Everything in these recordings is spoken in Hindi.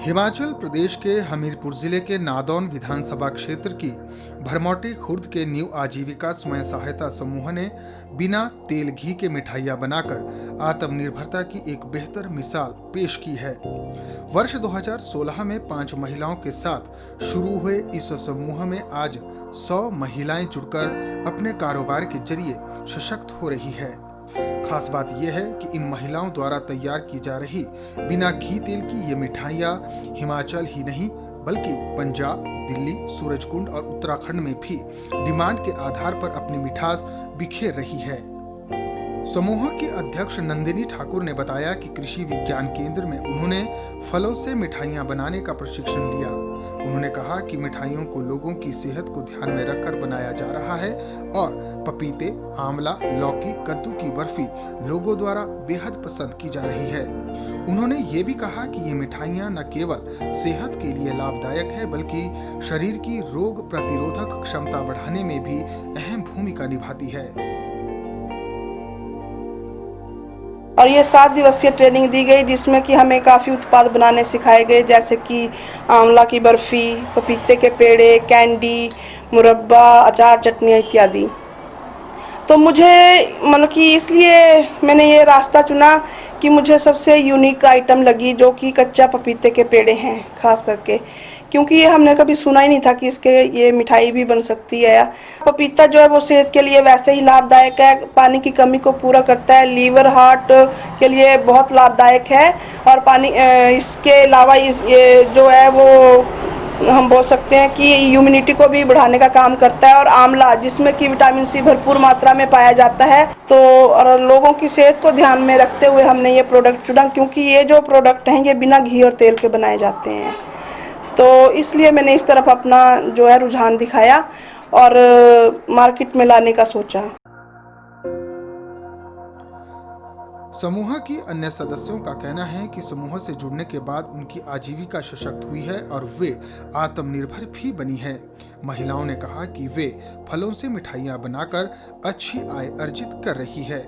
हिमाचल प्रदेश के हमीरपुर जिले के नादौन विधानसभा क्षेत्र की भरमौटी खुर्द के न्यू आजीविका स्वयं सहायता समूह ने बिना तेल घी के मिठाइयां बनाकर आत्मनिर्भरता की एक बेहतर मिसाल पेश की है। वर्ष 2016 में 5 महिलाओं के साथ शुरू हुए इस समूह में आज 100 महिलाएं जुड़कर अपने कारोबार के जरिए सशक्त हो रही है। खास बात यह है कि इन महिलाओं द्वारा तैयार की जा रही बिना घी तेल की ये मिठाइयां हिमाचल ही नहीं बल्कि पंजाब, दिल्ली, सूरजकुंड और उत्तराखंड में भी डिमांड के आधार पर अपनी मिठास बिखेर रही है। समूह की अध्यक्ष नंदिनी ठाकुर ने बताया कि कृषि विज्ञान केंद्र में उन्होंने फलों से मिठाइयां बनाने का प्रशिक्षण लिया। उन्होंने कहा कि मिठाइयों को लोगों की सेहत को ध्यान में रखकर बनाया जा रहा है और पपीते, आंवला, लौकी, कद्दू की बर्फी लोगों द्वारा बेहद पसंद की जा रही है। उन्होंने ये भी कहा कि ये मिठाइयां न केवल सेहत के लिए लाभदायक है बल्कि शरीर की रोग प्रतिरोधक क्षमता बढ़ाने में भी अहम भूमिका निभाती है। और ये 7 दिवसीय ट्रेनिंग दी गई जिसमें कि हमें काफ़ी उत्पाद बनाने सिखाए गए, जैसे कि आंवला की बर्फ़ी, पपीते के पेड़े, कैंडी, मुरब्बा, अचार, चटनियाँ इत्यादि। तो मुझे मतलब कि इसलिए मैंने ये रास्ता चुना कि मुझे सबसे यूनिक आइटम लगी जो कि कच्चा पपीते के पेड़े हैं खास करके, क्योंकि ये हमने कभी सुना ही नहीं था कि इसके ये मिठाई भी बन सकती है। पपीता जो है वो सेहत के लिए वैसे ही लाभदायक है, पानी की कमी को पूरा करता है, लीवर हार्ट के लिए बहुत लाभदायक है और पानी इसके अलावा ये जो है वो हम बोल सकते हैं कि इम्यूनिटी को भी बढ़ाने का काम करता है। और आंवला जिसमें कि विटामिन सी भरपूर मात्रा में पाया जाता है, तो और लोगों की सेहत को ध्यान में रखते हुए हमने ये प्रोडक्ट चुना, क्योंकि ये जो प्रोडक्ट हैं ये बिना घी और तेल के बनाए जाते हैं। तो इसलिए मैंने इस तरफ अपना जो है रुझान दिखाया और मार्केट में लाने का सोचा। समूह की अन्य सदस्यों का कहना है कि समूह से जुड़ने के बाद उनकी आजीविका सशक्त हुई है और वे आत्मनिर्भर भी बनी है। महिलाओं ने कहा कि वे फलों से मिठाइयां बनाकर अच्छी आय अर्जित कर रही है।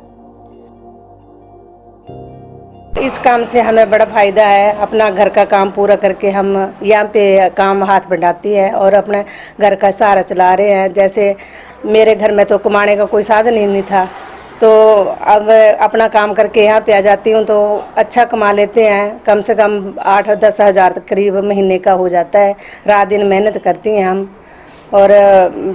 इस काम से हमें बड़ा फायदा है। अपना घर का काम पूरा करके हम यहाँ पे काम हाथ बढ़ाती है और अपने घर का सहारा चला रहे हैं। जैसे मेरे घर में तो कमाने का कोई साधन ही नहीं था, तो अब अपना काम करके यहाँ पे आ जाती हूँ तो अच्छा कमा लेते हैं। कम से कम 8-10 हज़ार करीब महीने का हो जाता है। रात दिन मेहनत करती हैं हम और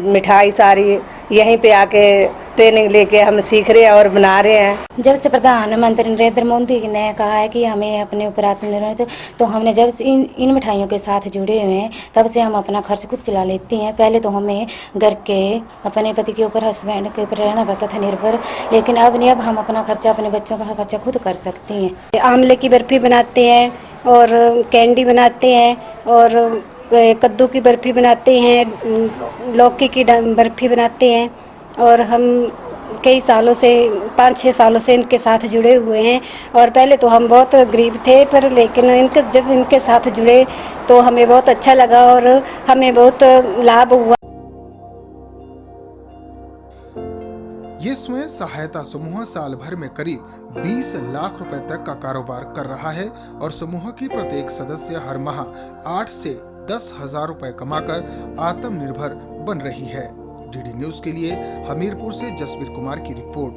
मिठाई सारी यहीं पे आके ट्रेनिंग लेके हम सीख रहे हैं और बना रहे हैं। जब से प्रधानमंत्री नरेंद्र मोदी ने कहा है कि हमें अपने ऊपर आत्मनिर्भर, तो हमने जब से इन मिठाइयों के साथ जुड़े हुए हैं तब से हम अपना खर्च खुद चला लेते हैं। पहले तो हमें घर के अपने पति के ऊपर, हस्बैंड के ऊपर रहना पड़ता था निर्भर, लेकिन अब नहीं, अब हम अपना खर्चा, अपने बच्चों का खर्चा खुद कर सकते हैं। आंवले की बर्फ़ी बनाते हैं और कैंडी बनाते हैं और कद्दू की बर्फ़ी बनाते हैं, लौकी की बर्फ़ी बनाते हैं और हम कई सालों से 5-6 सालों से इनके साथ जुड़े हुए हैं। और पहले तो हम बहुत गरीब थे, पर लेकिन जब इनके साथ जुड़े तो हमें बहुत अच्छा लगा और हमें बहुत लाभ हुआ। ये स्वयं सहायता समूह साल भर में करीब 20 लाख रुपए तक का कारोबार कर रहा है और समूह की प्रत्येक सदस्य हर माह 8 से 10 हज़ार रुपए कमाकर आत्मनिर्भर बन रही है। डीडी न्यूज के लिए हमीरपुर से जसबीर कुमार की रिपोर्ट।